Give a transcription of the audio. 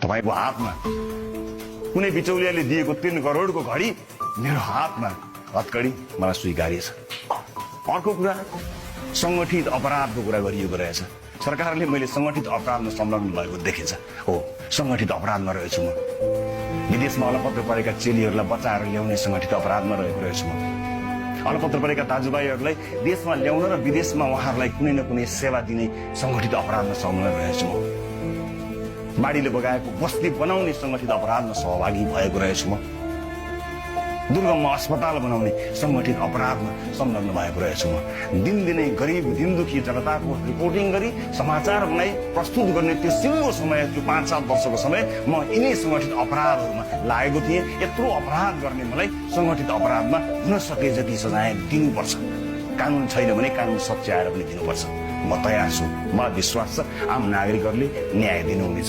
तपाईको हातमा कुनै बिचौलियाले दिएको 3 करोडको घडी मेरो हातमा हतकडी मलाई स्वीकार्य छ। अर्को कुरा संगठित अपराधको कुरा गरिएको रहेछ। सरकारले मैले संगठित अपराधमा संलग्न भएको देखिन्छ। हो, संगठित अपराधमा रहेछु म। विदेशमा अलपत्र परेका चेलीहरूलाई बचाएर ल्याउने संगठित अपराधमा रहेको रहेछु म। अलपत्र परेका दाजुभाइहरूलाई देशमा ल्याउन र विदेशमा उहाँहरूलाई कुनै न कुनै सेवा दिने संगठित अपराधमा संलग्न रहेछु म। बाढीले बगाएको बस्ती बनाउने संगठित अपराधमा सहभागी भएको रहेछु म। दुर्गममा अस्पताल बनाउने संगठित अपराधमा संलग्न भएको रहेछु म। दिनदिनै गरिब दिनदुखी जनताको रिपोर्टिङ गरी समाचार बनाई प्रस्तुत गर्ने त्यो सिङ्गो समय, त्यो 5-7 वर्षको समय म यिनै संगठित अपराधहरूमा लागेको थिएँ। यत्रो अपराध गर्ने मलाई संगठित अपराधमा हुन सके जति सजाय दिनुपर्छ। कानुन छैन भने कानुन सच्याएर पनि दिनुपर्छ। म तयार छु। मलाई विश्वास छ आम नागरिकहरूले न्याय दिनुहुनेछ।